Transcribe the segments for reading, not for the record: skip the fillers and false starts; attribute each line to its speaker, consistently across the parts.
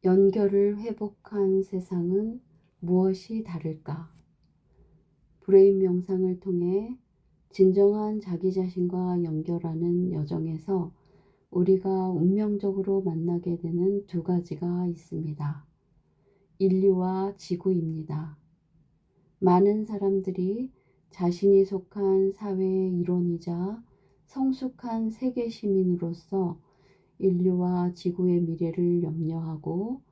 Speaker 1: 연결을 회복한 세상은 무엇이 다를까? 브레인 명상을 통해 진정한 자기 자신과 연결하는 여정에서 우리가 운명적으로 만나게 되는 두 가지가 있습니다. 인류와 지구입니다. 많은 사람들이 자신이 속한 사회의 일원이자 성숙한 세계 시민으로서 인류와 지구의 미래를 염려하고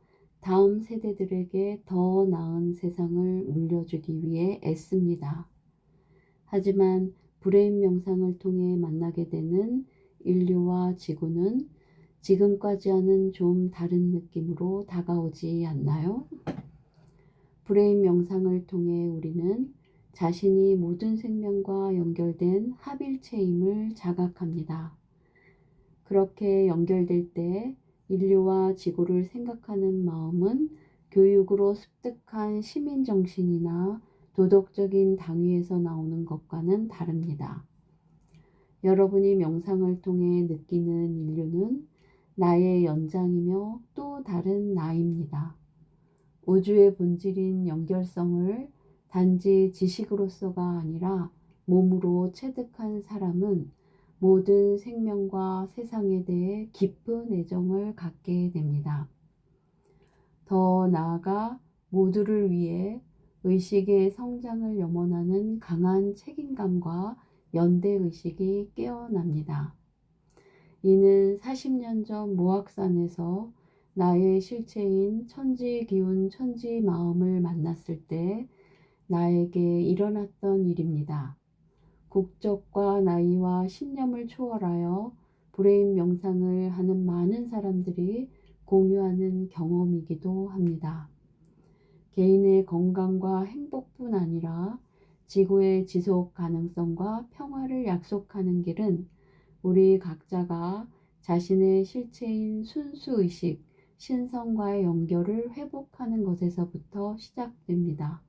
Speaker 1: 다음 세대들에게 더 나은 세상을 물려주기 위해 애씁니다. 하지만 브레인 명상을 통해 만나게 되는 인류와 지구는 지금까지와는 좀 다른 느낌으로 다가오지 않나요? 브레인 명상을 통해 우리는 자신이 모든 생명과 연결된 합일체임을 자각합니다. 그렇게 연결될 때 인류와 지구를 생각하는 마음은 교육으로 습득한 시민정신이나 도덕적인 당위에서 나오는 것과는 다릅니다. 여러분이 명상을 통해 느끼는 인류는 나의 연장이며 또 다른 나입니다. 우주의 본질인 연결성을 단지 지식으로서가 아니라 몸으로 체득한 사람은 모든 생명과 세상에 대해 깊은 애정을 갖게 됩니다. 더 나아가 모두를 위해 의식의 성장을 염원하는 강한 책임감과 연대의식이 깨어납니다. 이는 40년 전 모악산에서 나의 실체인 천지기운 천지마음을 만났을 때 나에게 일어났던 일입니다. 국적과 나이와 신념을 초월하여 브레인 명상을 하는 많은 사람들이 공유하는 경험이기도 합니다. 개인의 건강과 행복뿐 아니라 지구의 지속 가능성과 평화를 약속하는 길은 우리 각자가 자신의 실체인 순수의식, 신성과의 연결을 회복하는 것에서부터 시작됩니다.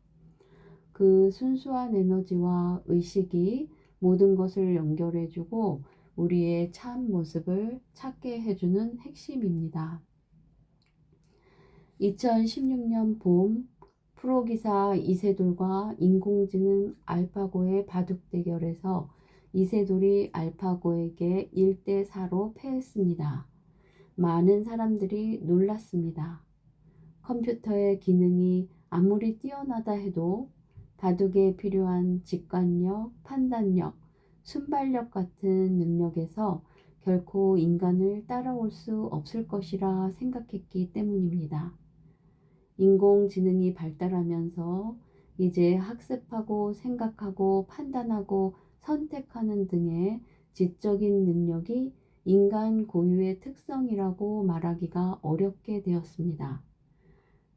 Speaker 1: 그 순수한 에너지와 의식이 모든 것을 연결해주고 우리의 참 모습을 찾게 해주는 핵심입니다. 2016년 봄 프로기사 이세돌과 인공지능 알파고의 바둑 대결에서 이세돌이 알파고에게 1대4로 패했습니다. 많은 사람들이 놀랐습니다. 컴퓨터의 기능이 아무리 뛰어나다 해도 바둑에 필요한 직관력, 판단력, 순발력 같은 능력에서 결코 인간을 따라올 수 없을 것이라 생각했기 때문입니다. 인공지능이 발달하면서 이제 학습하고 생각하고 판단하고 선택하는 등의 지적인 능력이 인간 고유의 특성이라고 말하기가 어렵게 되었습니다.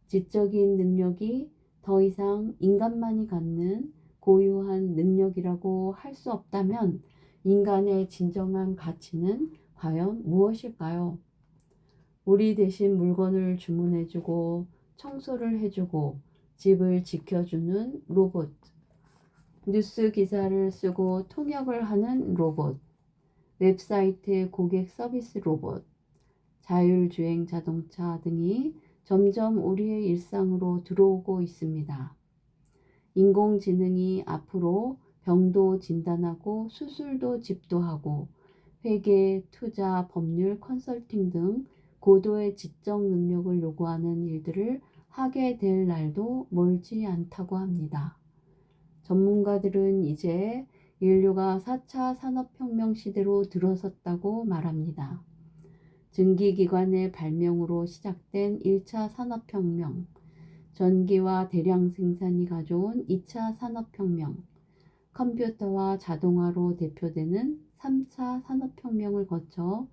Speaker 1: 지적인 능력이 더 이상 인간만이 갖는 고유한 능력이라고 할 수 없다면 인간의 진정한 가치는 과연 무엇일까요? 우리 대신 물건을 주문해주고 청소를 해주고 집을 지켜주는 로봇, 뉴스 기사를 쓰고 통역을 하는 로봇, 웹사이트의 고객 서비스 로봇, 자율주행 자동차 등이 점점 우리의 일상으로 들어오고 있습니다. 인공지능이 앞으로 병도 진단하고 수술도 집도하고 회계, 투자, 법률, 컨설팅 등 고도의 지적 능력을 요구하는 일들을 하게 될 날도 멀지 않다고 합니다. 전문가들은 이제 인류가 4차 산업혁명 시대로 들어섰다고 말합니다. 증기기관의 발명으로 시작된 1차 산업혁명, 전기와 대량 생산이 가져온 2차 산업혁명, 컴퓨터와 자동화로 대표되는 3차 산업혁명을 거쳐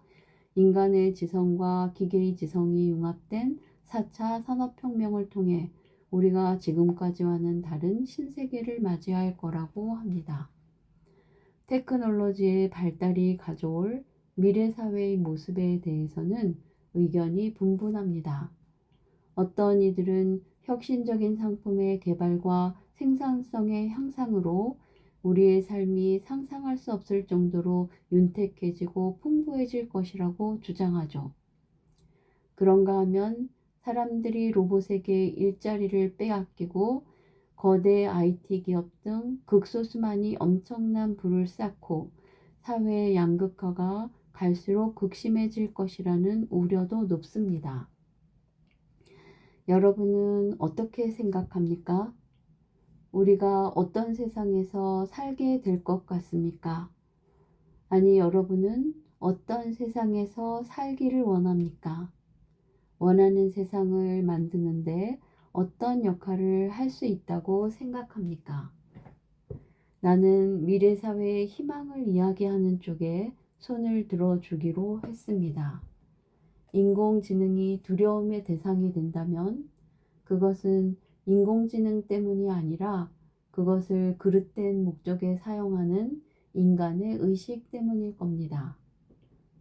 Speaker 1: 인간의 지성과 기계의 지성이 융합된 4차 산업혁명을 통해 우리가 지금까지와는 다른 신세계를 맞이할 거라고 합니다. 테크놀로지의 발달이 가져올 미래 사회의 모습에 대해서는 의견이 분분합니다. 어떤 이들은 혁신적인 상품의 개발과 생산성의 향상으로 우리의 삶이 상상할 수 없을 정도로 윤택해지고 풍부해질 것이라고 주장하죠. 그런가 하면 사람들이 로봇에게 일자리를 빼앗기고 거대 IT 기업 등 극소수만이 엄청난 부를 쌓고 사회의 양극화가 갈수록 극심해질 것이라는 우려도 높습니다. 여러분은 어떻게 생각합니까? 우리가 어떤 세상에서 살게 될 것 같습니까? 아니, 여러분은 어떤 세상에서 살기를 원합니까? 원하는 세상을 만드는데 어떤 역할을 할 수 있다고 생각합니까? 나는 미래 사회의 희망을 이야기하는 쪽에 손을 들어주기로 했습니다. 인공지능이 두려움의 대상이 된다면 그것은 인공지능 때문이 아니라 그것을 그릇된 목적에 사용하는 인간의 의식 때문일 겁니다.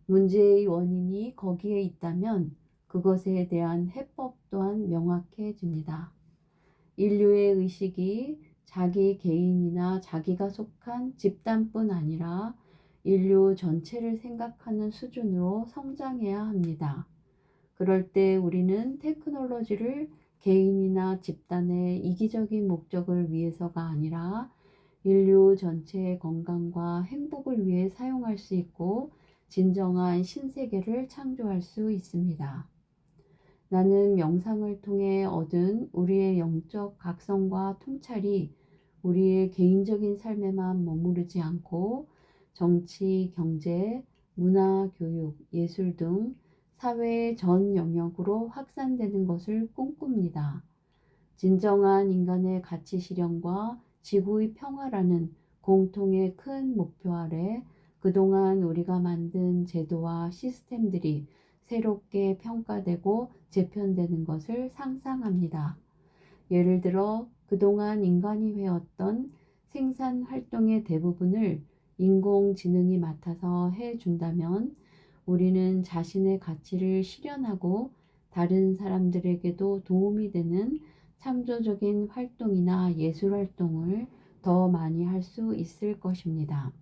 Speaker 1: 문제의 원인이 거기에 있다면 그것에 대한 해법 또한 명확해집니다. 인류의 의식이 자기 개인이나 자기가 속한 집단뿐 아니라 인류 전체를 생각하는 수준으로 성장해야 합니다. 그럴 때 우리는 테크놀로지를 개인이나 집단의 이기적인 목적을 위해서가 아니라 인류 전체의 건강과 행복을 위해 사용할 수 있고 진정한 신세계를 창조할 수 있습니다. 나는 명상을 통해 얻은 우리의 영적 각성과 통찰이 우리의 개인적인 삶에만 머무르지 않고 정치, 경제, 문화, 교육, 예술 등 사회의 전 영역으로 확산되는 것을 꿈꿉니다. 진정한 인간의 가치 실현과 지구의 평화라는 공통의 큰 목표 아래 그동안 우리가 만든 제도와 시스템들이 새롭게 평가되고 재편되는 것을 상상합니다. 예를 들어 그동안 인간이 해왔던 생산 활동의 대부분을 인공지능이 맡아서 해준다면 우리는 자신의 가치를 실현하고 다른 사람들에게도 도움이 되는 창조적인 활동이나 예술 활동을 더 많이 할 수 있을 것입니다.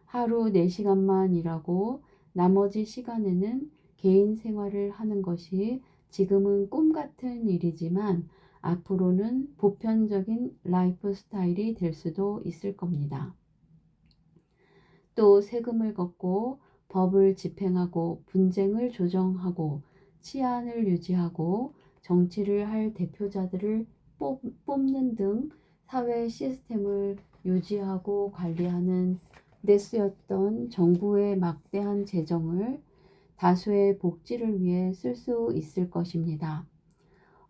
Speaker 1: 하루 4시간만 일하고 나머지 시간에는 개인 생활을 하는 것이 지금은 꿈 같은 일이지만 앞으로는 보편적인 라이프 스타일이 될 수도 있을 겁니다. 또 세금을 걷고 법을 집행하고 분쟁을 조정하고 치안을 유지하고 정치를 할 대표자들을 뽑는 등 사회 시스템을 유지하고 관리하는 데 쓰였던 정부의 막대한 재정을 다수의 복지를 위해 쓸 수 있을 것입니다.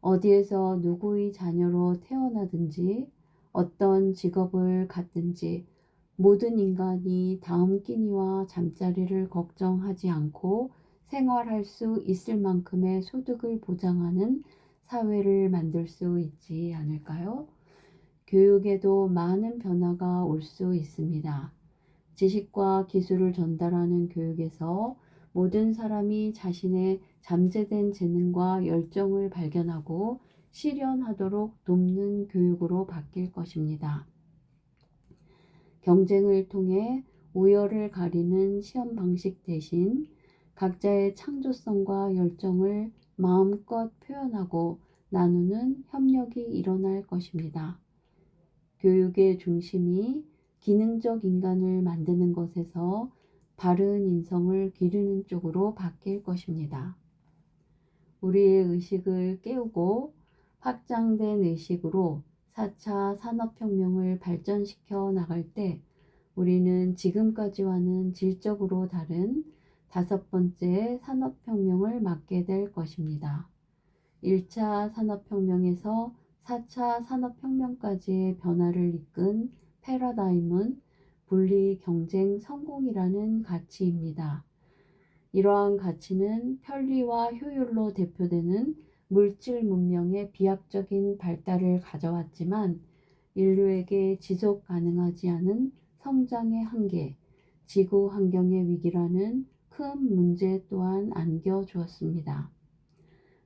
Speaker 1: 어디에서 누구의 자녀로 태어나든지 어떤 직업을 갖든지 모든 인간이 다음 끼니와 잠자리를 걱정하지 않고 생활할 수 있을 만큼의 소득을 보장하는 사회를 만들 수 있지 않을까요? 교육에도 많은 변화가 올 수 있습니다. 지식과 기술을 전달하는 교육에서 모든 사람이 자신의 잠재된 재능과 열정을 발견하고 실현하도록 돕는 교육으로 바뀔 것입니다. 경쟁을 통해 우열을 가리는 시험 방식 대신 각자의 창조성과 열정을 마음껏 표현하고 나누는 협력이 일어날 것입니다. 교육의 중심이 기능적 인간을 만드는 것에서 바른 인성을 기르는 쪽으로 바뀔 것입니다. 우리의 의식을 깨우고 확장된 의식으로 4차 산업혁명을 발전시켜 나갈 때 우리는 지금까지와는 질적으로 다른 5번째 산업혁명을 맞게 될 것입니다. 1차 산업혁명에서 4차 산업혁명까지의 변화를 이끈 패러다임은 분리 경쟁 성공이라는 가치입니다. 이러한 가치는 편리와 효율로 대표되는 물질 문명의 비약적인 발달을 가져왔지만 인류에게 지속 가능하지 않은 성장의 한계, 지구 환경의 위기라는 큰 문제 또한 안겨주었습니다.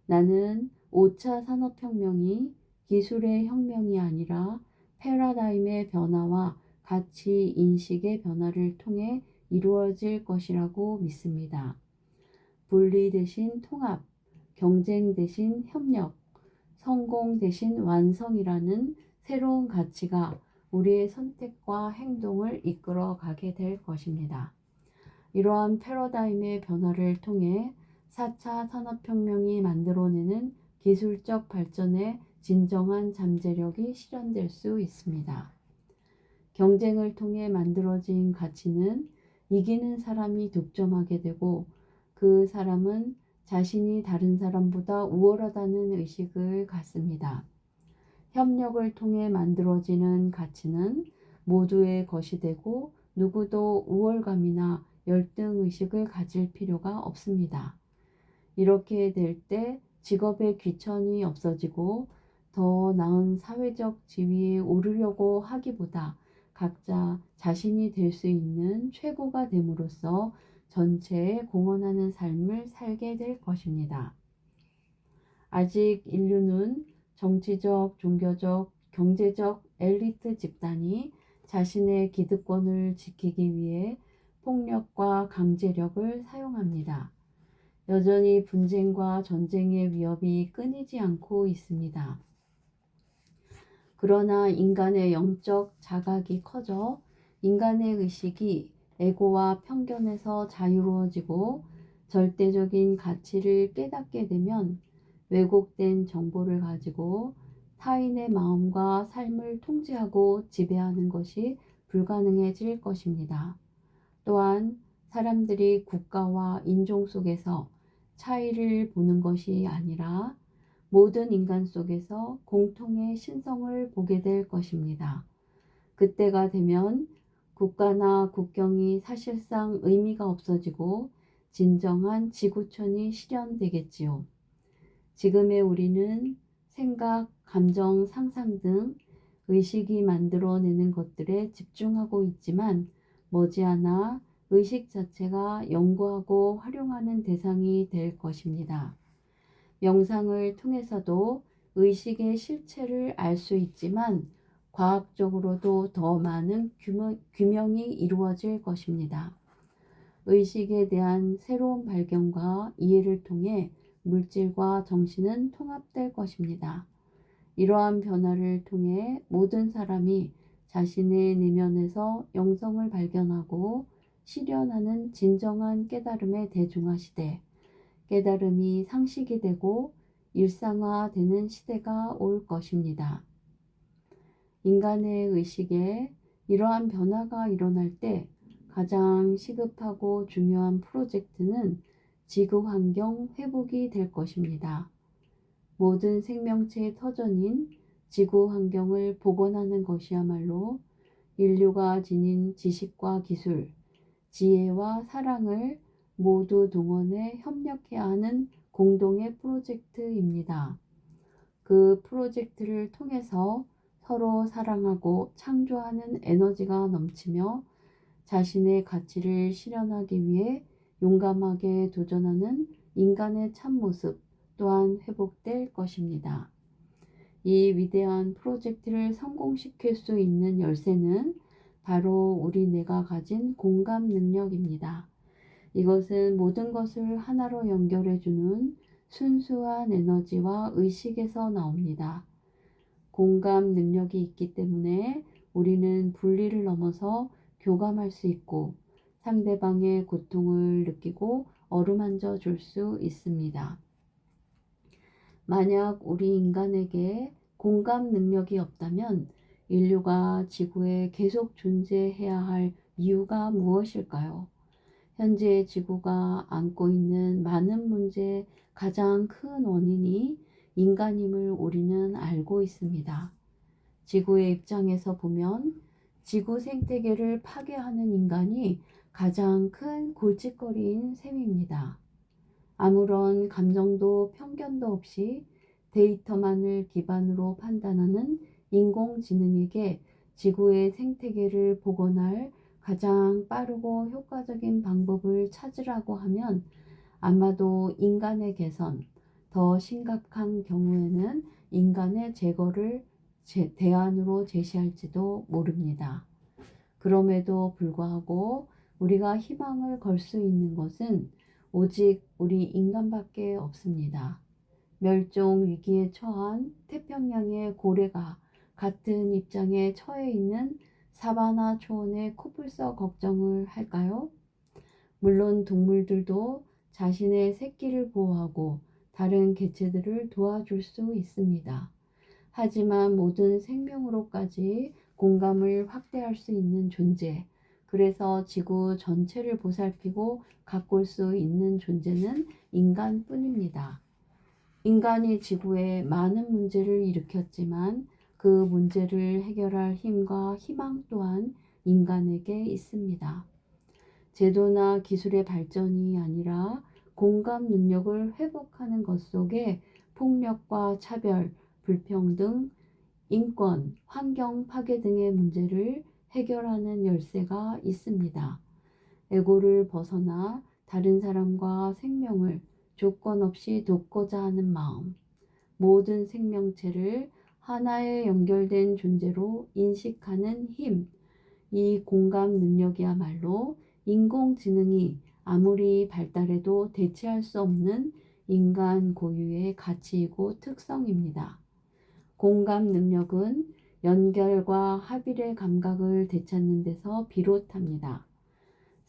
Speaker 1: 나는 5차 산업혁명이 기술의 혁명이 아니라 패러다임의 변화와 가치 인식의 변화를 통해 이루어질 것이라고 믿습니다. 분리 대신 통합, 경쟁 대신 협력, 성공 대신 완성이라는 새로운 가치가 우리의 선택과 행동을 이끌어 가게 될 것입니다. 이러한 패러다임의 변화를 통해 4차 산업혁명이 만들어내는 기술적 발전의 진정한 잠재력이 실현될 수 있습니다. 경쟁을 통해 만들어진 가치는 이기는 사람이 독점하게 되고 그 사람은 자신이 다른 사람보다 우월하다는 의식을 갖습니다. 협력을 통해 만들어지는 가치는 모두의 것이 되고 누구도 우월감이나 열등의식을 가질 필요가 없습니다. 이렇게 될 때 직업의 귀천이 없어지고 더 나은 사회적 지위에 오르려고 하기보다 각자 자신이 될 수 있는 최고가 됨으로써 전체에 공헌하는 삶을 살게 될 것입니다. 아직 인류는 정치적, 종교적, 경제적 엘리트 집단이 자신의 기득권을 지키기 위해 폭력과 강제력을 사용합니다. 여전히 분쟁과 전쟁의 위협이 끊이지 않고 있습니다. 그러나 인간의 영적 자각이 커져 인간의 의식이 에고와 편견에서 자유로워지고 절대적인 가치를 깨닫게 되면 왜곡된 정보를 가지고 타인의 마음과 삶을 통제하고 지배하는 것이 불가능해질 것입니다. 또한 사람들이 국가와 인종 속에서 차이를 보는 것이 아니라 모든 인간 속에서 공통의 신성을 보게 될 것입니다. 그때가 되면 국가나 국경이 사실상 의미가 없어지고 진정한 지구촌이 실현되겠지요. 지금의 우리는 생각, 감정, 상상 등 의식이 만들어내는 것들에 집중하고 있지만 머지않아 의식 자체가 연구하고 활용하는 대상이 될 것입니다. 명상을 통해서도 의식의 실체를 알 수 있지만 과학적으로도 더 많은 규명이 이루어질 것입니다. 의식에 대한 새로운 발견과 이해를 통해 물질과 정신은 통합될 것입니다. 이러한 변화를 통해 모든 사람이 자신의 내면에서 영성을 발견하고 실현하는 진정한 깨달음에 대중화시되 깨달음이 상식이 되고 일상화되는 시대가 올 것입니다. 인간의 의식에 이러한 변화가 일어날 때 가장 시급하고 중요한 프로젝트는 지구 환경 회복이 될 것입니다. 모든 생명체의 터전인 지구 환경을 복원하는 것이야말로 인류가 지닌 지식과 기술, 지혜와 사랑을 모두 동원해 협력해야 하는 공동의 프로젝트입니다. 그 프로젝트를 통해서 서로 사랑하고 창조하는 에너지가 넘치며 자신의 가치를 실현하기 위해 용감하게 도전하는 인간의 참모습 또한 회복될 것입니다. 이 위대한 프로젝트를 성공시킬 수 있는 열쇠는 바로 우리 뇌가 가진 공감 능력입니다. 이것은 모든 것을 하나로 연결해주는 순수한 에너지와 의식에서 나옵니다. 공감 능력이 있기 때문에 우리는 분리를 넘어서 교감할 수 있고 상대방의 고통을 느끼고 어루만져 줄 수 있습니다. 만약 우리 인간에게 공감 능력이 없다면 인류가 지구에 계속 존재해야 할 이유가 무엇일까요? 현재 지구가 안고 있는 많은 문제의 가장 큰 원인이 인간임을 우리는 알고 있습니다. 지구의 입장에서 보면 지구 생태계를 파괴하는 인간이 가장 큰 골칫거리인 셈입니다. 아무런 감정도 편견도 없이 데이터만을 기반으로 판단하는 인공지능에게 지구의 생태계를 복원할 가장 빠르고 효과적인 방법을 찾으라고 하면 아마도 인간의 개선, 더 심각한 경우에는 인간의 제거를 대안으로 제시할지도 모릅니다. 그럼에도 불구하고 우리가 희망을 걸 수 있는 것은 오직 우리 인간밖에 없습니다. 멸종 위기에 처한 태평양의 고래가 같은 입장에 처해 있는 사바나 초원의 코뿔소 걱정을 할까요? 물론 동물들도 자신의 새끼를 보호하고 다른 개체들을 도와줄 수 있습니다. 하지만 모든 생명으로까지 공감을 확대할 수 있는 존재, 그래서 지구 전체를 보살피고 가꿀 수 있는 존재는 인간뿐입니다. 인간이 지구에 많은 문제를 일으켰지만 그 문제를 해결할 힘과 희망 또한 인간에게 있습니다. 제도나 기술의 발전이 아니라 공감 능력을 회복하는 것 속에 폭력과 차별, 불평등, 인권, 환경 파괴 등의 문제를 해결하는 열쇠가 있습니다. 에고를 벗어나 다른 사람과 생명을 조건 없이 돕고자 하는 마음, 모든 생명체를 하나의 연결된 존재로 인식하는 힘, 이 공감 능력이야말로 인공지능이 아무리 발달해도 대체할 수 없는 인간 고유의 가치이고 특성입니다. 공감 능력은 연결과 합일의 감각을 되찾는 데서 비롯합니다.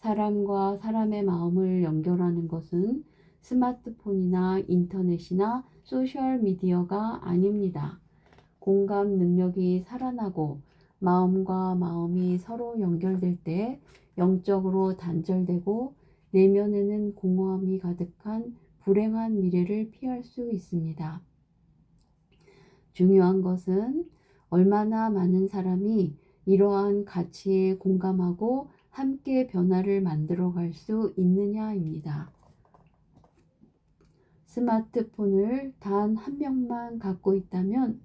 Speaker 1: 사람과 사람의 마음을 연결하는 것은 스마트폰이나 인터넷이나 소셜미디어가 아닙니다. 공감 능력이 살아나고 마음과 마음이 서로 연결될 때 영적으로 단절되고 내면에는 공허함이 가득한 불행한 미래를 피할 수 있습니다. 중요한 것은 얼마나 많은 사람이 이러한 가치에 공감하고 함께 변화를 만들어갈 수 있느냐입니다. 스마트폰을 단 한 명만 갖고 있다면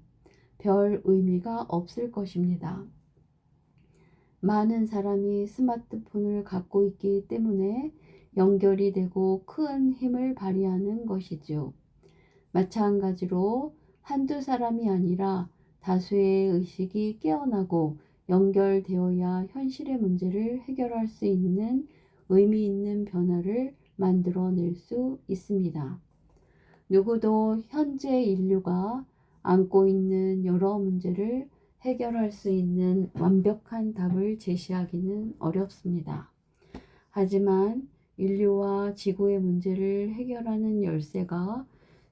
Speaker 1: 별 의미가 없을 것입니다. 많은 사람이 스마트폰을 갖고 있기 때문에 연결이 되고 큰 힘을 발휘하는 것이죠. 마찬가지로 한두 사람이 아니라 다수의 의식이 깨어나고 연결되어야 현실의 문제를 해결할 수 있는 의미 있는 변화를 만들어낼 수 있습니다. 누구도 현재 인류가 안고 있는 여러 문제를 해결할 수 있는 완벽한 답을 제시하기는 어렵습니다. 하지만 인류와 지구의 문제를 해결하는 열쇠가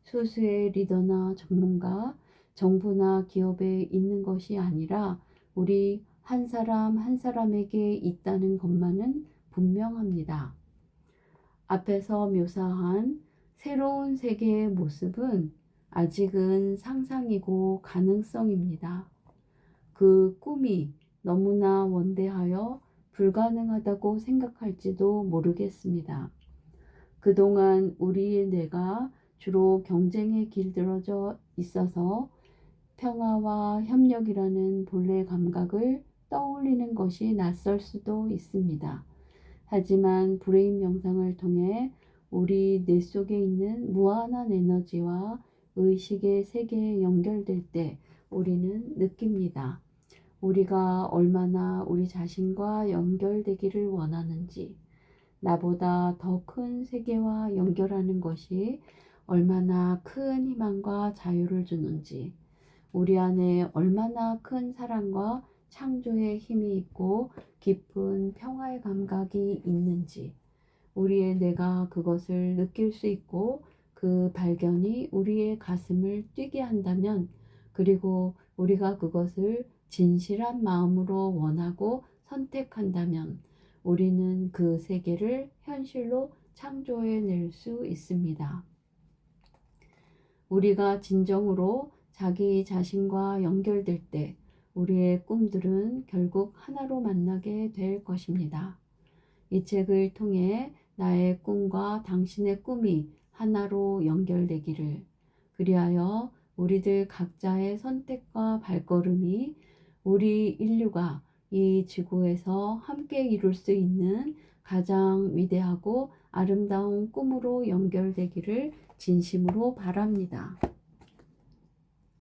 Speaker 1: 소수의 리더나 전문가, 정부나 기업에 있는 것이 아니라 우리 한 사람 한 사람에게 있다는 것만은 분명합니다. 앞에서 묘사한 새로운 세계의 모습은 아직은 상상이고 가능성입니다. 그 꿈이 너무나 원대하여 불가능하다고 생각할지도 모르겠습니다. 그동안 우리의 뇌가 주로 경쟁에 길들여져 있어서 평화와 협력이라는 본래 감각을 떠올리는 것이 낯설 수도 있습니다. 하지만 브레인 명상을 통해 우리 뇌 속에 있는 무한한 에너지와 의식의 세계에 연결될 때 우리는 느낍니다. 우리가 얼마나 우리 자신과 연결되기를 원하는지, 나보다 더 큰 세계와 연결하는 것이 얼마나 큰 희망과 자유를 주는지, 우리 안에 얼마나 큰 사랑과 창조의 힘이 있고 깊은 평화의 감각이 있는지, 우리의 뇌가 그것을 느낄 수 있고 그 발견이 우리의 가슴을 뛰게 한다면, 그리고 우리가 그것을 진실한 마음으로 원하고 선택한다면 우리는 그 세계를 현실로 창조해낼 수 있습니다. 우리가 진정으로 자기 자신과 연결될 때 우리의 꿈들은 결국 하나로 만나게 될 것입니다. 이 책을 통해 나의 꿈과 당신의 꿈이 하나로 연결되기를, 그리하여 우리들 각자의 선택과 발걸음이 우리 인류가 이 지구에서 함께 이룰 수 있는 가장 위대하고 아름다운 꿈으로 연결되기를 진심으로 바랍니다.